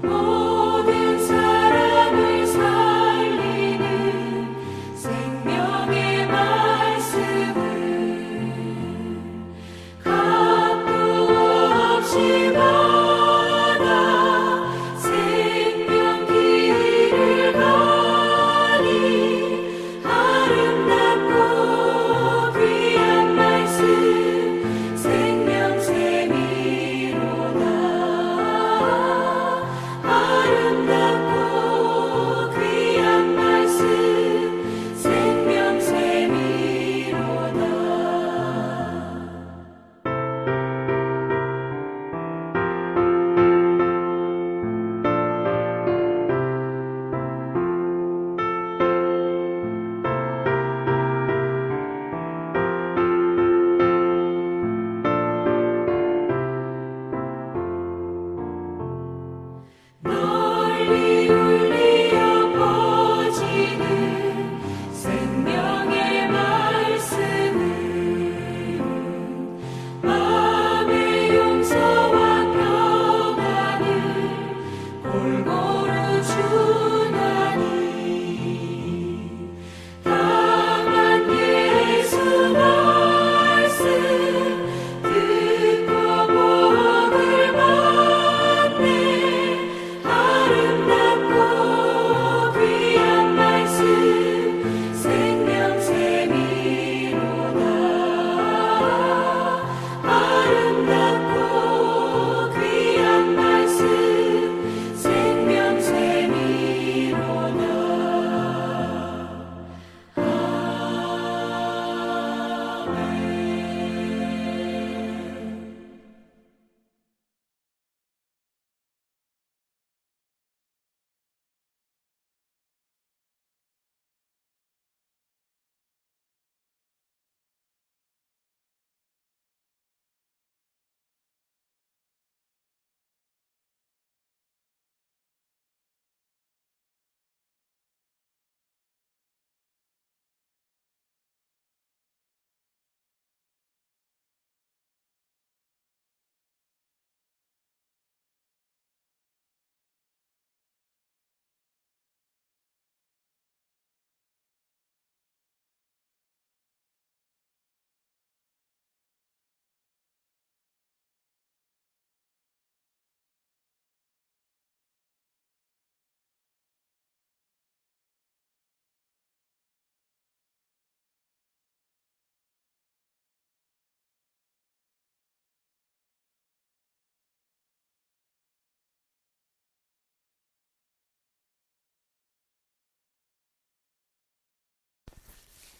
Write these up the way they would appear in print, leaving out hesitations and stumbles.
모든 사람을 살리는 생명의 말씀을 값도 없이 받아 생명 길을 가니 아름답고 귀한 말씀 생명샘이로다. 아름답고 귀한 말씀 생명샘이로다. 널리 울리어 퍼지는 생명의 말씀은 마음의 용서와 평안을 골고루 주나니 강한 예수 말씀 듣고 복을 받네. 아름답고 귀한 말씀 생명샘이로다. 아름답고 귀한 말씀 생명샘이로다. 아멘.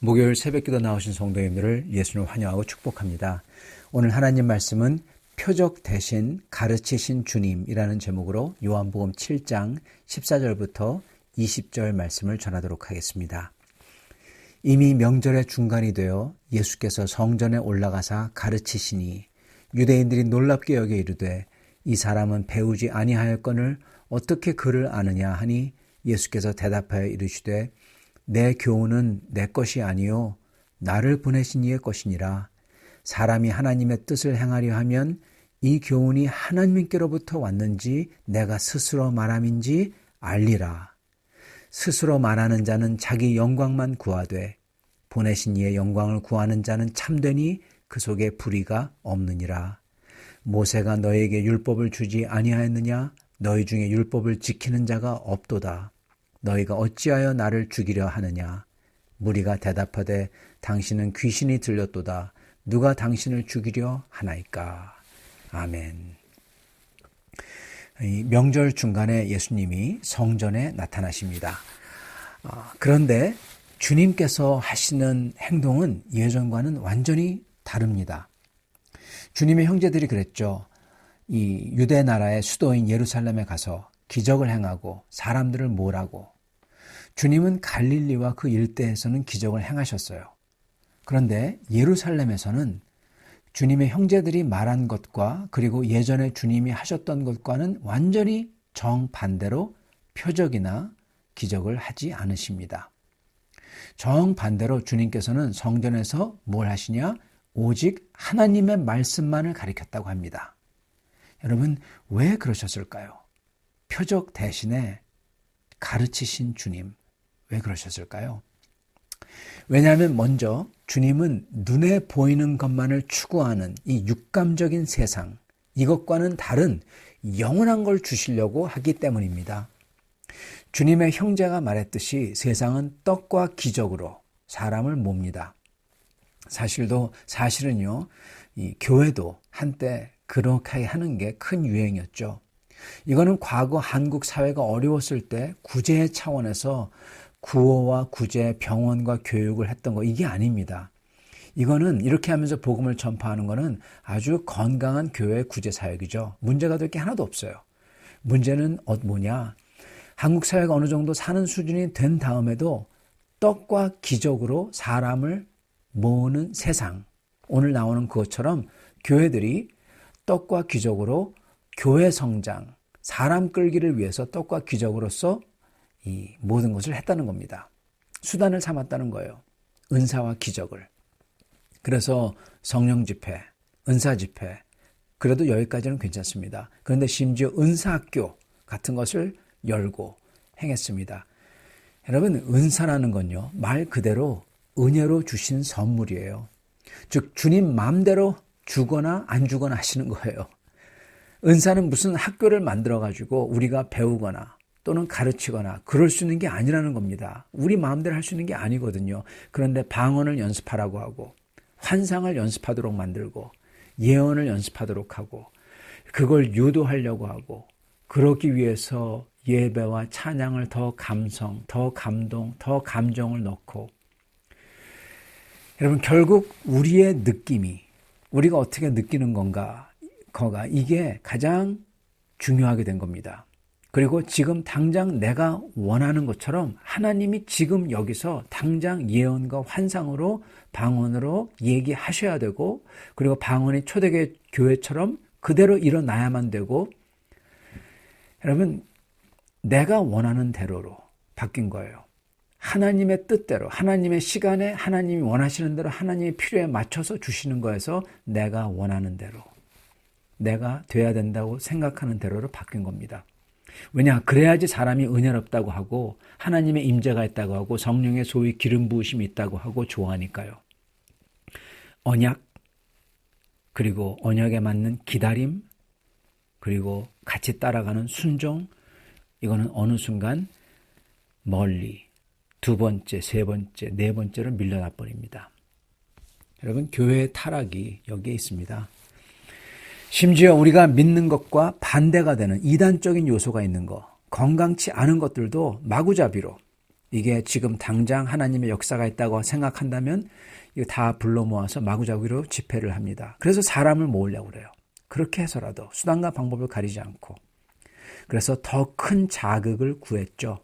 목요일 새벽기도 나오신 성도님들을 예수님 환영하고 축복합니다. 오늘 하나님 말씀은 표적 대신 가르치신 주님이라는 제목으로 요한복음 7장 14절부터 20절 말씀을 전하도록 하겠습니다. 이미 명절의 중간이 되어 예수께서 성전에 올라가사 가르치시니 유대인들이 놀랍게 여겨 이르되 이 사람은 배우지 아니하였거늘 어떻게 그를 아느냐 하니 예수께서 대답하여 이르시되 내 교훈은 내 것이 아니요 나를 보내신 이의 것이니라. 사람이 하나님의 뜻을 행하려 하면 이 교훈이 하나님께로부터 왔는지 내가 스스로 말함인지 알리라. 스스로 말하는 자는 자기 영광만 구하되 보내신 이의 영광을 구하는 자는 참되니 그 속에 불의가 없느니라. 모세가 너에게 율법을 주지 아니하였느냐? 너희 중에 율법을 지키는 자가 없도다. 너희가 어찌하여 나를 죽이려 하느냐? 무리가 대답하되 당신은 귀신이 들렸도다. 누가 당신을 죽이려 하나이까? 아멘. 이 명절 중간에 예수님이 성전에 나타나십니다. 그런데 주님께서 하시는 행동은 예전과는 완전히 다릅니다. 주님의 형제들이 그랬죠. 이 유대 나라의 수도인 예루살렘에 가서 기적을 행하고 사람들을 몰아고, 주님은 갈릴리와 그 일대에서는 기적을 행하셨어요. 그런데 예루살렘에서는 주님의 형제들이 말한 것과 그리고 예전에 주님이 하셨던 것과는 완전히 정반대로 표적이나 기적을 하지 않으십니다. 정반대로 주님께서는 성전에서 뭘 하시냐? 오직 하나님의 말씀만을 가리켰다고 합니다. 여러분, 왜 그러셨을까요? 표적 대신에 가르치신 주님. 왜 그러셨을까요? 왜냐하면 먼저 주님은 눈에 보이는 것만을 추구하는 이 육감적인 세상, 이것과는 다른 영원한 걸 주시려고 하기 때문입니다. 주님의 형제가 말했듯이 세상은 떡과 기적으로 사람을 몹니다. 사실은요, 이 교회도 한때 그렇게 하는 게 큰 유행이었죠. 이거는 과거 한국 사회가 어려웠을 때 구제의 차원에서 구호와 구제, 병원과 교육을 했던 거, 이게 아닙니다. 이거는 이렇게 하면서 복음을 전파하는 거는 아주 건강한 교회 구제 사역이죠. 문제가 될 게 하나도 없어요. 문제는 뭐냐? 한국 사회가 어느 정도 사는 수준이 된 다음에도 떡과 기적으로 사람을 모으는 세상. 오늘 나오는 그것처럼 교회들이 떡과 기적으로 교회 성장, 사람 끌기를 위해서 떡과 기적으로서 이 모든 것을 했다는 겁니다. 수단을 삼았다는 거예요. 은사와 기적을. 그래서 성령 집회, 은사 집회, 그래도 여기까지는 괜찮습니다. 그런데 심지어 은사학교 같은 것을 열고 행했습니다. 여러분, 은사라는 건요, 말 그대로 은혜로 주신 선물이에요. 즉 주님 마음대로 주거나 안 주거나 하시는 거예요. 은사는 무슨 학교를 만들어 가지고 우리가 배우거나 또는 가르치거나 그럴 수 있는 게 아니라는 겁니다. 우리 마음대로 할 수 있는 게 아니거든요. 그런데 방언을 연습하라고 하고 환상을 연습하도록 만들고 예언을 연습하도록 하고 그걸 유도하려고 하고 그러기 위해서 예배와 찬양을 더 감성, 더 감동, 더 감정을 넣고 여러분 결국 우리의 느낌이 우리가 어떻게 느끼는 거가 이게 가장 중요하게 된 겁니다. 그리고 지금 당장 내가 원하는 것처럼 하나님이 지금 여기서 당장 예언과 환상으로 방언으로 얘기하셔야 되고 그리고 방언이 초대교회 교회처럼 그대로 일어나야만 되고 여러분 내가 원하는 대로로 바뀐 거예요. 하나님의 뜻대로 하나님의 시간에 하나님이 원하시는 대로 하나님의 필요에 맞춰서 주시는 거에서 내가 원하는 대로 내가 돼야 된다고 생각하는 대로로 바뀐 겁니다. 왜냐? 그래야지 사람이 은혜롭다고 하고 하나님의 임재가 있다고 하고 성령의 소위 기름 부으심이 있다고 하고 좋아하니까요. 언약 그리고 언약에 맞는 기다림 그리고 같이 따라가는 순종 이거는 어느 순간 멀리 두 번째, 세 번째, 네 번째로 밀려나 버립니다. 여러분 교회의 타락이 여기에 있습니다. 심지어 우리가 믿는 것과 반대가 되는 이단적인 요소가 있는 것, 건강치 않은 것들도 마구잡이로 이게 지금 당장 하나님의 역사가 있다고 생각한다면 이거 다 불러 모아서 마구잡이로 집회를 합니다. 그래서 사람을 모으려고 그래요. 그렇게 해서라도 수단과 방법을 가리지 않고 그래서 더 큰 자극을 구했죠.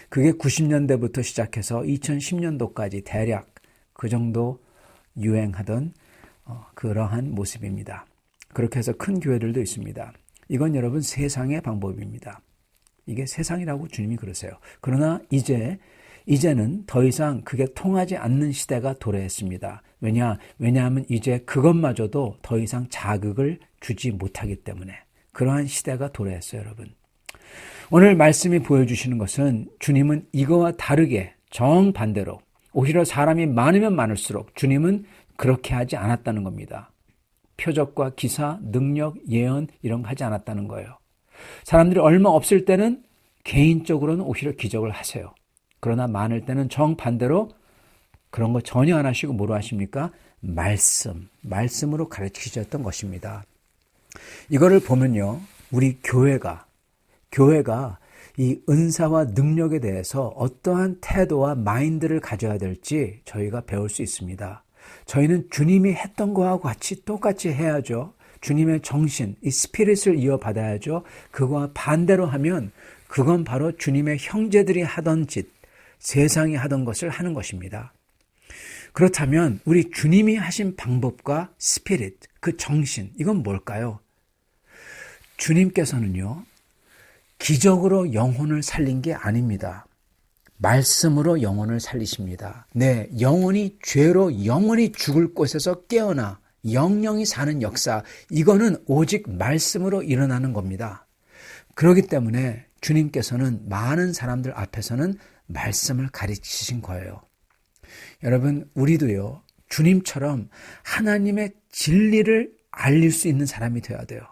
그게 90년대부터 시작해서 2010년도까지 대략 그 정도 유행하던 그러한 모습입니다. 그렇게 해서 큰 교회들도 있습니다. 이건 여러분 세상의 방법입니다. 이게 세상이라고 주님이 그러세요. 그러나 이제는 더 이상 그게 통하지 않는 시대가 도래했습니다. 왜냐하면 이제 그것마저도 더 이상 자극을 주지 못하기 때문에 그러한 시대가 도래했어요, 여러분. 오늘 말씀이 보여주시는 것은 주님은 이거와 다르게 정반대로 오히려 사람이 많으면 많을수록 주님은 그렇게 하지 않았다는 겁니다. 표적과 기사, 능력, 예언 이런 거 하지 않았다는 거예요. 사람들이 얼마 없을 때는 개인적으로는 오히려 기적을 하세요. 그러나 많을 때는 정반대로 그런 거 전혀 안 하시고 뭐로 하십니까? 말씀으로 가르치셨던 것입니다. 이거를 보면요. 우리 교회가 이 은사와 능력에 대해서 어떠한 태도와 마인드를 가져야 될지 저희가 배울 수 있습니다. 저희는 주님이 했던 거하고 같이 똑같이 해야죠. 주님의 정신, 이 스피릿을 이어받아야죠. 그거와 반대로 하면 그건 바로 주님의 형제들이 하던 짓, 세상이 하던 것을 하는 것입니다. 그렇다면 우리 주님이 하신 방법과 스피릿, 그 정신, 이건 뭘까요? 주님께서는요. 기적으로 영혼을 살린 게 아닙니다. 말씀으로 영혼을 살리십니다. 네, 영혼이 죄로 영원히 죽을 곳에서 깨어나 영영이 사는 역사, 이거는 오직 말씀으로 일어나는 겁니다. 그렇기 때문에 주님께서는 많은 사람들 앞에서는 말씀을 가르치신 거예요. 여러분, 우리도요, 주님처럼 하나님의 진리를 알릴 수 있는 사람이 되어야 돼요.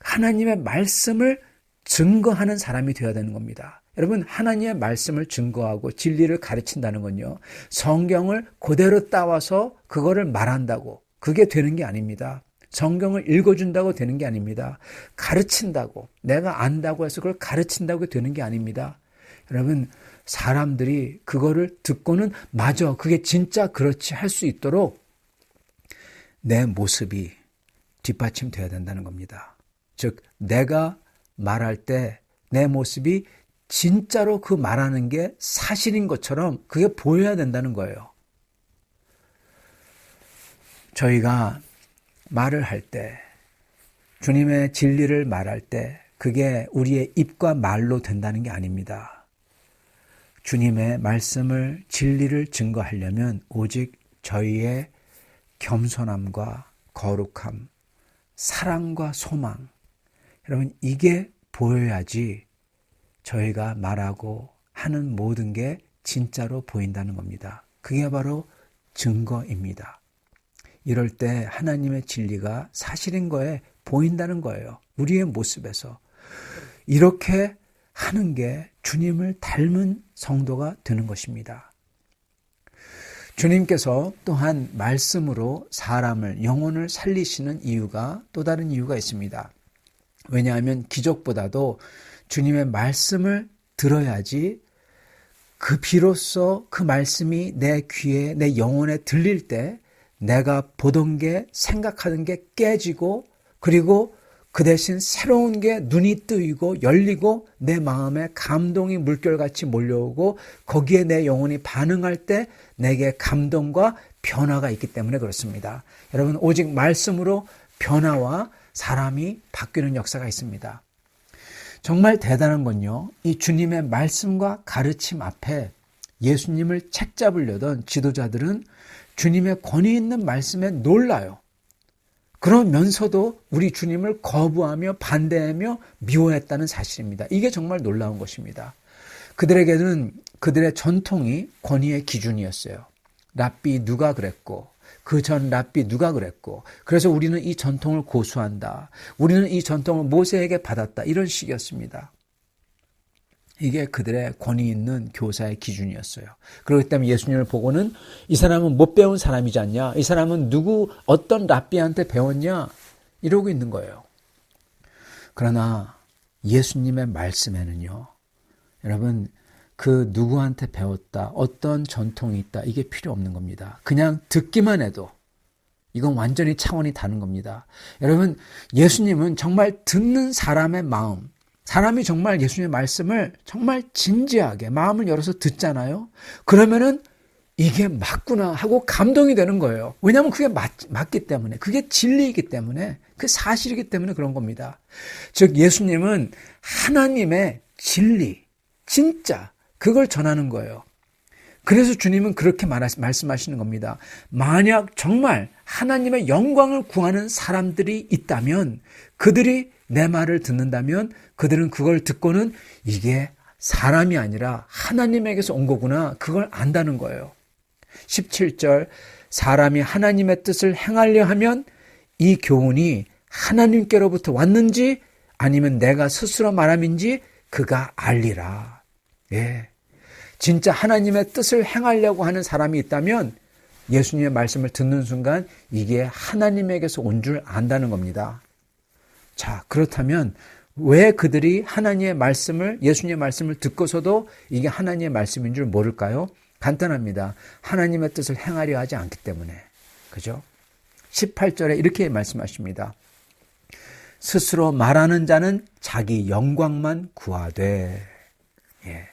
하나님의 말씀을 증거하는 사람이 되어야 되는 겁니다. 여러분, 하나님의 말씀을 증거하고 진리를 가르친다는 건요, 성경을 그대로 따와서 그거를 말한다고 그게 되는 게 아닙니다. 성경을 읽어준다고 되는 게 아닙니다. 가르친다고, 내가 안다고 해서 그걸 가르친다고 되는 게 아닙니다. 여러분, 사람들이 그거를 듣고는 맞아, 그게 진짜 그렇지 할 수 있도록 내 모습이 뒷받침돼야 된다는 겁니다. 즉, 내가 말할 때 내 모습이 진짜로 그 말하는 게 사실인 것처럼 그게 보여야 된다는 거예요. 저희가 말을 할 때, 주님의 진리를 말할 때 그게 우리의 입과 말로 된다는 게 아닙니다. 주님의 말씀을, 진리를 증거하려면 오직 저희의 겸손함과 거룩함, 사랑과 소망, 여러분, 이게 보여야지 저희가 말하고 하는 모든 게 진짜로 보인다는 겁니다. 그게 바로 증거입니다. 이럴 때 하나님의 진리가 사실인 거에 보인다는 거예요. 우리의 모습에서. 이렇게 하는 게 주님을 닮은 성도가 되는 것입니다. 주님께서 또한 말씀으로 사람을, 영혼을 살리시는 이유가, 또 다른 이유가 있습니다. 왜냐하면 기적보다도 주님의 말씀을 들어야지 그 비로소 그 말씀이 내 귀에, 내 영혼에 들릴 때 내가 보던 게, 생각하던 게 깨지고, 그리고 그 대신 새로운 게 눈이 뜨이고 열리고 내 마음에 감동이 물결같이 몰려오고 거기에 내 영혼이 반응할 때 내게 감동과 변화가 있기 때문에 그렇습니다. 여러분, 오직 말씀으로 변화와 사람이 바뀌는 역사가 있습니다. 정말 대단한 건요, 이 주님의 말씀과 가르침 앞에 예수님을 책잡으려던 지도자들은 주님의 권위 있는 말씀에 놀라요. 그러면서도 우리 주님을 거부하며 반대하며 미워했다는 사실입니다. 이게 정말 놀라운 것입니다. 그들에게는 그들의 전통이 권위의 기준이었어요. 랍비 누가 그랬고, 그 전 랍비 누가 그랬고, 그래서 우리는 이 전통을 고수한다. 우리는 이 전통을 모세에게 받았다. 이런 식이었습니다. 이게 그들의 권위 있는 교사의 기준이었어요. 그렇기 때문에 예수님을 보고는 이 사람은 못 배운 사람이지 않냐? 이 사람은 어떤 랍비한테 배웠냐? 이러고 있는 거예요. 그러나 예수님의 말씀에는요, 여러분, 그 누구한테 배웠다, 어떤 전통이 있다, 이게 필요 없는 겁니다. 그냥 듣기만 해도 이건 완전히 차원이 다른 겁니다. 여러분, 예수님은 정말 듣는 사람의 마음, 사람이 정말 예수님의 말씀을 정말 진지하게 마음을 열어서 듣잖아요. 그러면은 이게 맞구나 하고 감동이 되는 거예요. 왜냐하면 그게 맞기 때문에, 그게 진리이기 때문에, 그 사실이기 때문에 그런 겁니다. 즉, 예수님은 하나님의 진리, 진짜 그걸 전하는 거예요. 그래서 주님은 그렇게 말씀하시는 겁니다. 만약 정말 하나님의 영광을 구하는 사람들이 있다면, 그들이 내 말을 듣는다면 그들은 그걸 듣고는 이게 사람이 아니라 하나님에게서 온 거구나, 그걸 안다는 거예요. 17절, 사람이 하나님의 뜻을 행하려 하면 이 교훈이 하나님께로부터 왔는지 아니면 내가 스스로 말함인지 그가 알리라. 예. 진짜 하나님의 뜻을 행하려고 하는 사람이 있다면 예수님의 말씀을 듣는 순간 이게 하나님에게서 온 줄 안다는 겁니다. 자, 그렇다면 왜 그들이 하나님의 말씀을, 예수님의 말씀을 듣고서도 이게 하나님의 말씀인 줄 모를까요? 간단합니다. 하나님의 뜻을 행하려 하지 않기 때문에. 그죠? 18절에 이렇게 말씀하십니다. 스스로 말하는 자는 자기 영광만 구하되. 예.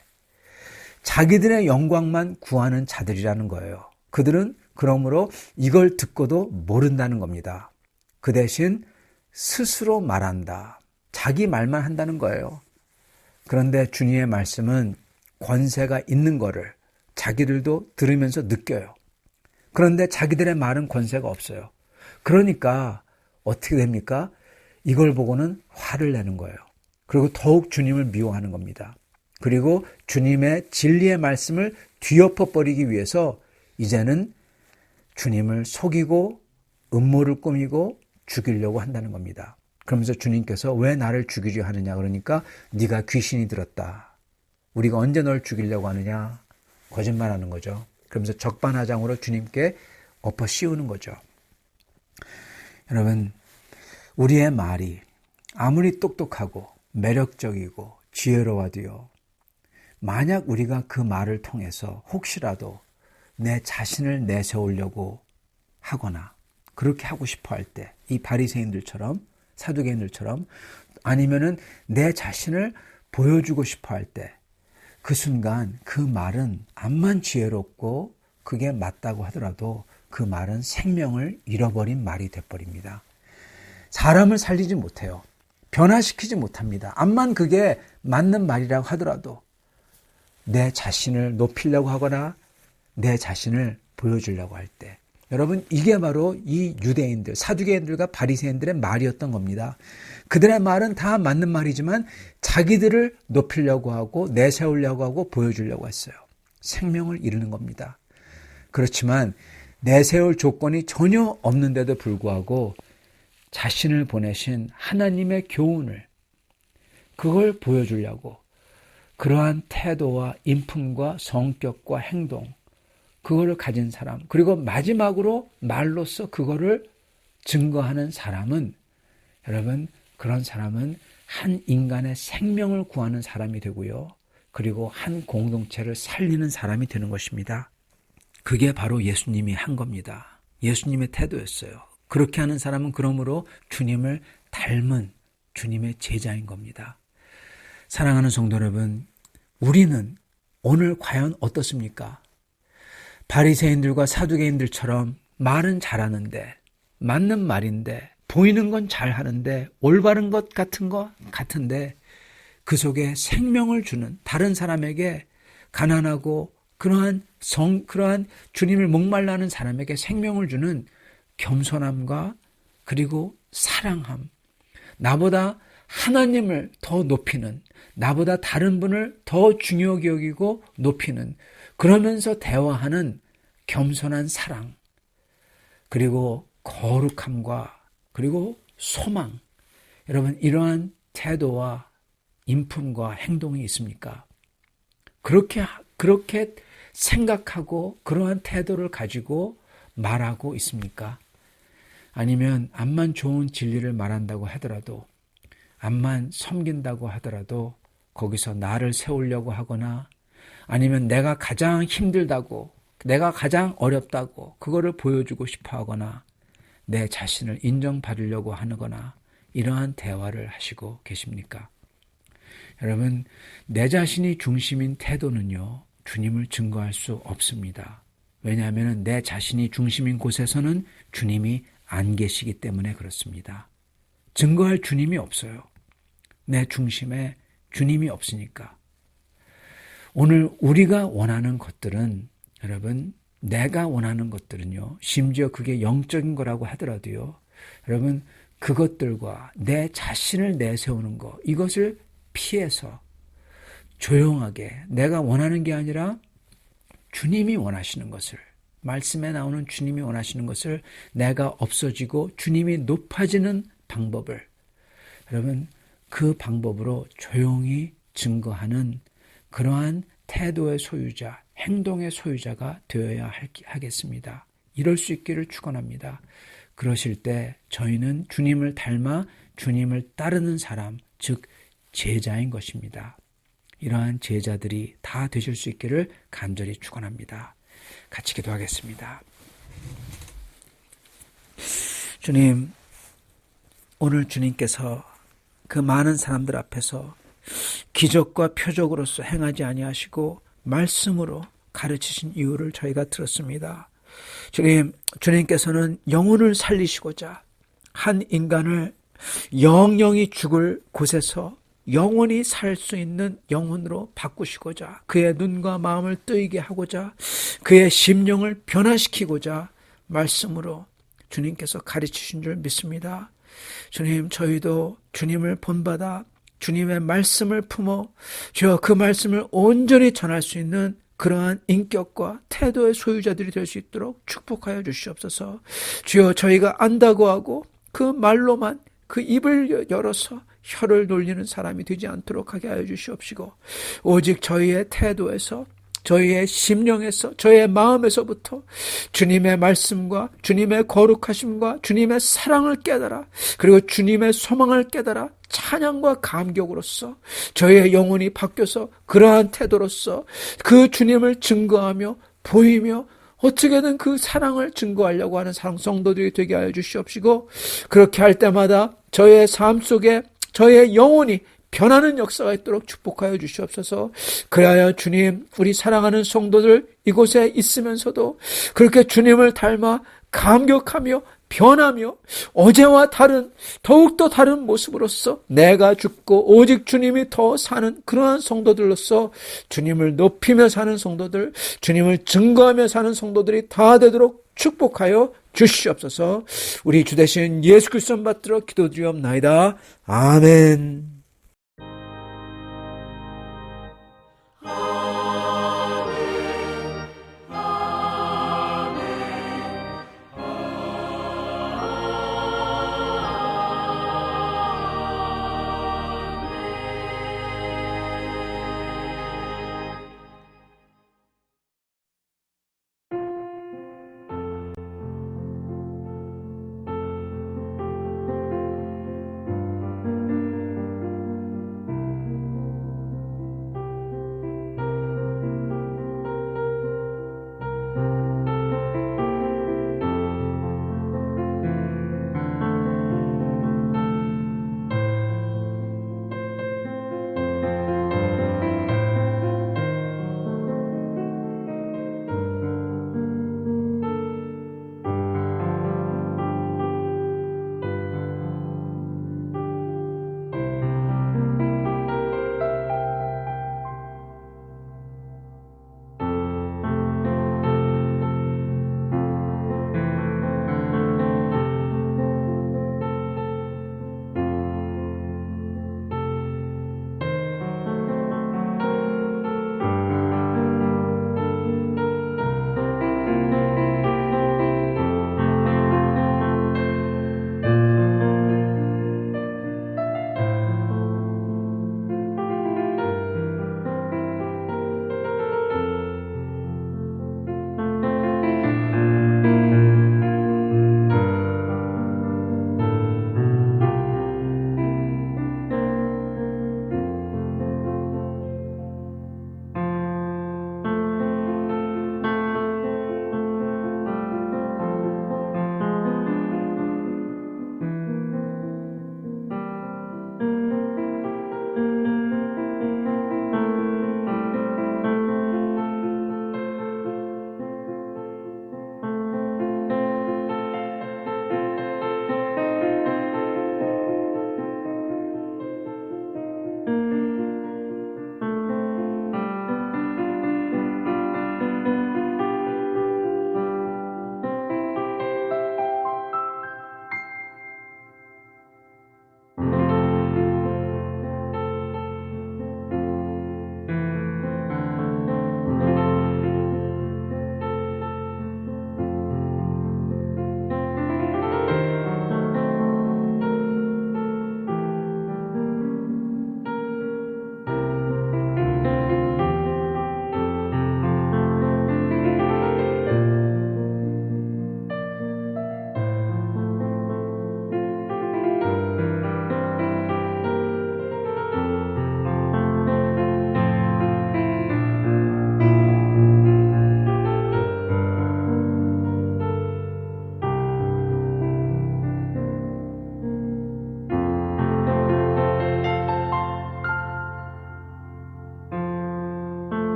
자기들의 영광만 구하는 자들이라는 거예요. 그들은 그러므로 이걸 듣고도 모른다는 겁니다. 그 대신 스스로 말한다. 자기 말만 한다는 거예요. 그런데 주님의 말씀은 권세가 있는 거를 자기들도 들으면서 느껴요. 그런데 자기들의 말은 권세가 없어요. 그러니까 어떻게 됩니까? 이걸 보고는 화를 내는 거예요. 그리고 더욱 주님을 미워하는 겁니다. 그리고 주님의 진리의 말씀을 뒤엎어버리기 위해서 이제는 주님을 속이고 음모를 꾸미고 죽이려고 한다는 겁니다. 그러면서 주님께서 왜 나를 죽이려 하느냐 그러니까 네가 귀신이 들었다. 우리가 언제 널 죽이려고 하느냐. 거짓말하는 거죠. 그러면서 적반하장으로 주님께 엎어 씌우는 거죠. 여러분, 우리의 말이 아무리 똑똑하고 매력적이고 지혜로워도요, 만약 우리가 그 말을 통해서 혹시라도 내 자신을 내세우려고 하거나 그렇게 하고 싶어 할 때, 이 바리새인들처럼 사두개인들처럼 아니면은 내 자신을 보여주고 싶어 할 때, 그 순간 그 말은 암만 지혜롭고 그게 맞다고 하더라도 그 말은 생명을 잃어버린 말이 돼버립니다. 사람을 살리지 못해요. 변화시키지 못합니다. 암만 그게 맞는 말이라고 하더라도 내 자신을 높이려고 하거나 내 자신을 보여주려고 할 때, 여러분, 이게 바로 이 유대인들, 사두개인들과 바리새인들의 말이었던 겁니다. 그들의 말은 다 맞는 말이지만 자기들을 높이려고 하고 내세우려고 하고 보여주려고 했어요. 생명을 잃는 겁니다. 그렇지만 내세울 조건이 전혀 없는데도 불구하고 자신을 보내신 하나님의 교훈을, 그걸 보여주려고 그러한 태도와 인품과 성격과 행동, 그거를 가진 사람, 그리고 마지막으로 말로써 그거를 증거하는 사람은, 여러분, 그런 사람은 한 인간의 생명을 구하는 사람이 되고요, 그리고 한 공동체를 살리는 사람이 되는 것입니다. 그게 바로 예수님이 한 겁니다. 예수님의 태도였어요. 그렇게 하는 사람은 그러므로 주님을 닮은 주님의 제자인 겁니다. 사랑하는 성도 여러분, 우리는 오늘 과연 어떻습니까? 바리새인들과 사두개인들처럼 말은 잘하는데, 맞는 말인데, 보이는 건 잘하는데, 올바른 것 같은데 그 속에 생명을 주는, 다른 사람에게 가난하고 그러한 주님을 목말라 하는 사람에게 생명을 주는 겸손함과 그리고 사랑함, 나보다 하나님을 더 높이는, 나보다 다른 분을 더 중요하게 여기고 높이는, 그러면서 대화하는 겸손한 사랑, 그리고 거룩함과 그리고 소망, 여러분, 이러한 태도와 인품과 행동이 있습니까? 그렇게 생각하고 그러한 태도를 가지고 말하고 있습니까? 아니면 암만 좋은 진리를 말한다고 하더라도, 암만 섬긴다고 하더라도 거기서 나를 세우려고 하거나, 아니면 내가 가장 힘들다고, 내가 가장 어렵다고 그거를 보여주고 싶어 하거나, 내 자신을 인정받으려고 하거나, 이러한 대화를 하시고 계십니까? 여러분, 내 자신이 중심인 태도는요, 주님을 증거할 수 없습니다. 왜냐하면 내 자신이 중심인 곳에서는 주님이 안 계시기 때문에 그렇습니다. 증거할 주님이 없어요. 내 중심에 주님이 없으니까. 오늘 우리가 원하는 것들은, 여러분, 내가 원하는 것들은요, 심지어 그게 영적인 거라고 하더라도요, 여러분, 그것들과 내 자신을 내세우는 것, 이것을 피해서 조용하게, 내가 원하는 게 아니라 주님이 원하시는 것을, 말씀에 나오는 주님이 원하시는 것을, 내가 없어지고 주님이 높아지는 방법을, 여러분, 그 방법으로 조용히 증거하는 그러한 태도의 소유자, 행동의 소유자가 되어야 하겠습니다. 이럴 수 있기를 축원합니다. 그러실 때 저희는 주님을 닮아 주님을 따르는 사람, 즉 제자인 것입니다. 이러한 제자들이 다 되실 수 있기를 간절히 축원합니다. 같이 기도하겠습니다. 주님, 오늘 주님께서 그 많은 사람들 앞에서 기적과 표적으로서 행하지 아니하시고 말씀으로 가르치신 이유를 저희가 들었습니다. 주님, 주님께서는 영혼을 살리시고자 한 인간을 영영이 죽을 곳에서 영원히 살 수 있는 영혼으로 바꾸시고자, 그의 눈과 마음을 뜨이게 하고자, 그의 심령을 변화시키고자 말씀으로 주님께서 가르치신 줄 믿습니다. 주님, 저희도 주님을 본받아 주님의 말씀을 품어 주여 그 말씀을 온전히 전할 수 있는 그러한 인격과 태도의 소유자들이 될 수 있도록 축복하여 주시옵소서. 주여 저희가 안다고 하고 그 말로만 그 입을 열어서 혀를 놀리는 사람이 되지 않도록 하게 하여 주시옵시고 오직 저희의 태도에서 저희의 심령에서 저희의 마음에서부터 주님의 말씀과 주님의 거룩하심과 주님의 사랑을 깨달아 그리고 주님의 소망을 깨달아 찬양과 감격으로서 저희의 영혼이 바뀌어서 그러한 태도로서 그 주님을 증거하며 보이며 어떻게든 그 사랑을 증거하려고 하는 성도들이 되게 하여 주시옵시고 그렇게 할 때마다 저의 삶 속에 저의 영혼이 변하는 역사가 있도록 축복하여 주시옵소서. 그래야 주님 우리 사랑하는 성도들 이곳에 있으면서도 그렇게 주님을 닮아 감격하며 변하며 어제와 다른 더욱더 다른 모습으로서 내가 죽고 오직 주님이 더 사는 그러한 성도들로서 주님을 높이며 사는 성도들 주님을 증거하며 사는 성도들이 다 되도록 축복하여 주시옵소서. 우리 주 되신 예수 그리스도 받들어 기도드리옵나이다. 아멘.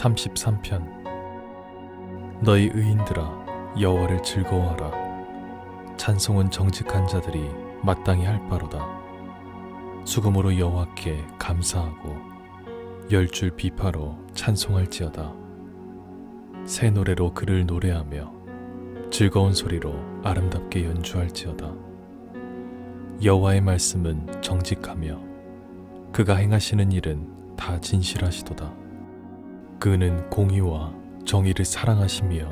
33편. 너희 의인들아 여호와를 즐거워하라. 찬송은 정직한 자들이 마땅히 할 바로다. 수금으로 여호와께 감사하고 10줄 비파로 찬송할지어다. 새 노래로 그를 노래하며 즐거운 소리로 아름답게 연주할지어다. 여호와의 말씀은 정직하며 그가 행하시는 일은 다 진실하시도다. 그는 공의와 정의를 사랑하시며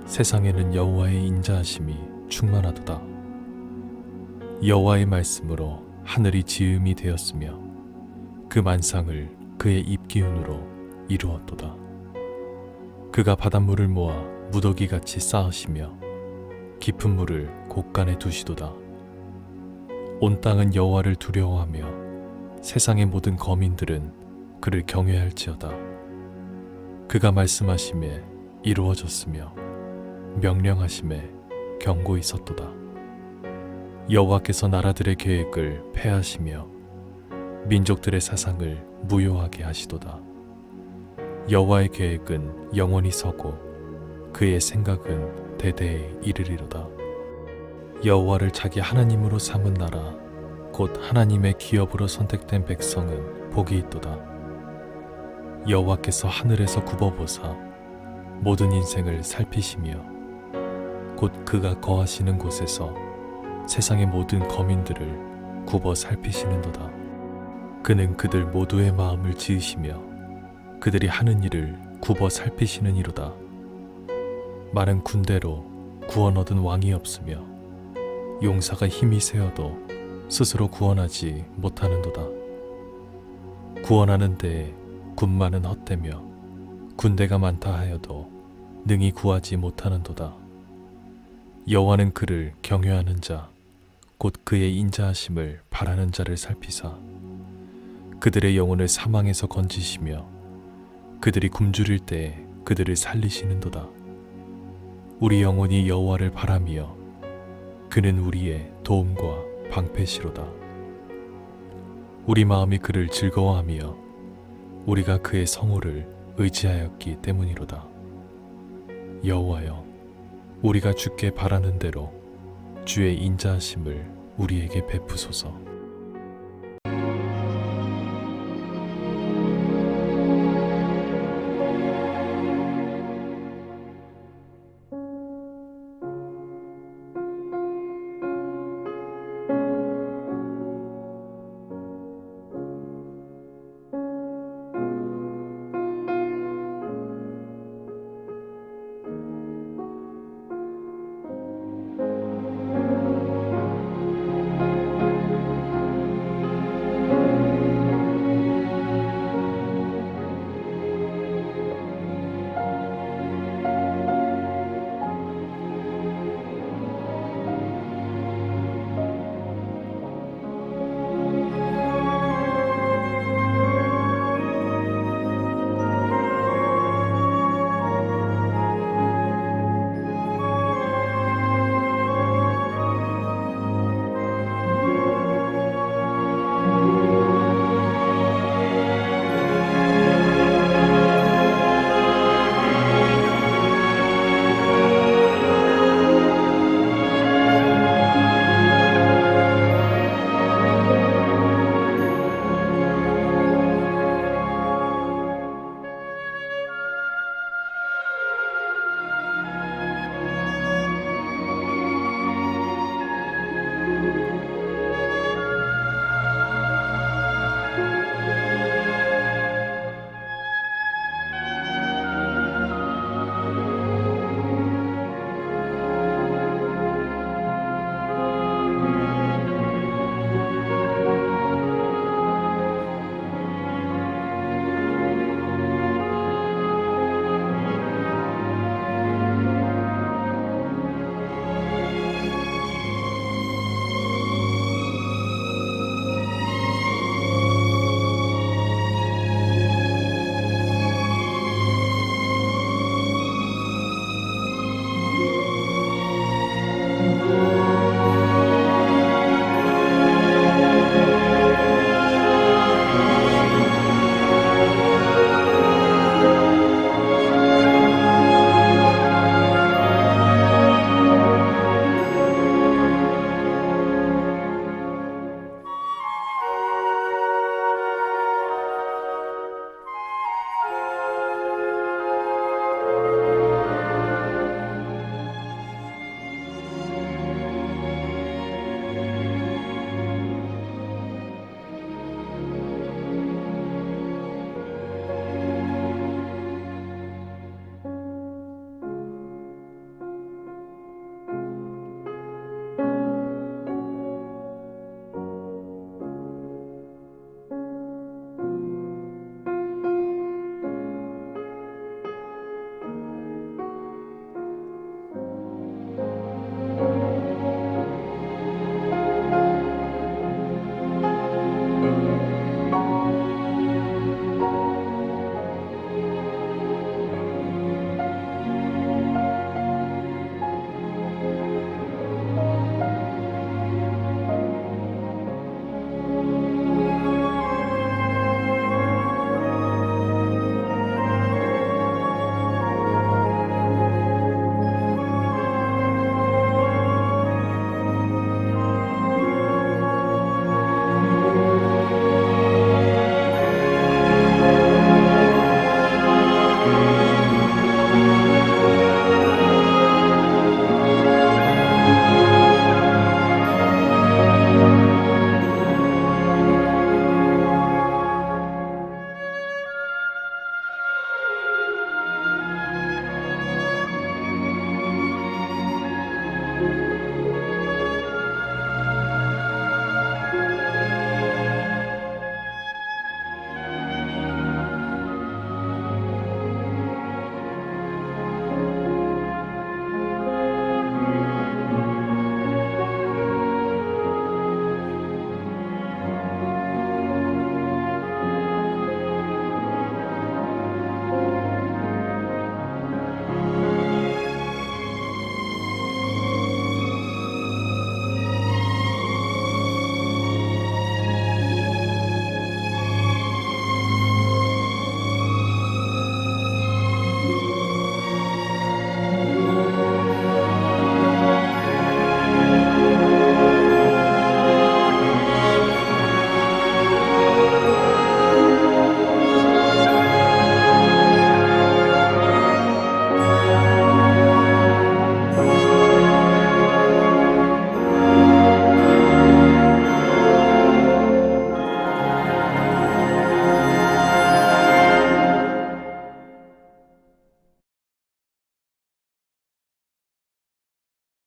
세상에는 여호와의 인자하심이 충만하도다. 여호와의 말씀으로 하늘이 지음이 되었으며 그 만상을 그의 입기운으로 이루었도다. 그가 바닷물을 모아 무더기같이 쌓으시며 깊은 물을 곳간에 두시도다. 온 땅은 여호와를 두려워하며 세상의 모든 거민들은 그를 경외할지어다. 그가 말씀하심에 이루어졌으며 명령하심에 경고 있었도다. 여호와께서 나라들의 계획을 폐하시며 민족들의 사상을 무효하게 하시도다. 여호와의 계획은 영원히 서고 그의 생각은 대대에 이르리로다. 여호와를 자기 하나님으로 삼은 나라 곧 하나님의 기업으로 선택된 백성은 복이 있도다. 여호와께서 하늘에서 굽어보사 모든 인생을 살피시며 곧 그가 거하시는 곳에서 세상의 모든 거민들을 굽어 살피시는도다. 그는 그들 모두의 마음을 지으시며 그들이 하는 일을 굽어 살피시는 이로다. 많은 군대로 구원 얻은 왕이 없으며 용사가 힘이 세어도 스스로 구원하지 못하는도다. 구원하는 데에 군마는 헛되며 군대가 많다 하여도 능히 구하지 못하는도다. 여호와는 그를 경외하는 자 곧 그의 인자하심을 바라는 자를 살피사 그들의 영혼을 사망에서 건지시며 그들이 굶주릴 때에 그들을 살리시는도다. 우리 영혼이 여호와를 바라며 그는 우리의 도움과 방패시로다. 우리 마음이 그를 즐거워하며 우리가 그의 성호를 의지하였기 때문이로다. 여호와여, 우리가 주께 바라는 대로 주의 인자하심을 우리에게 베푸소서.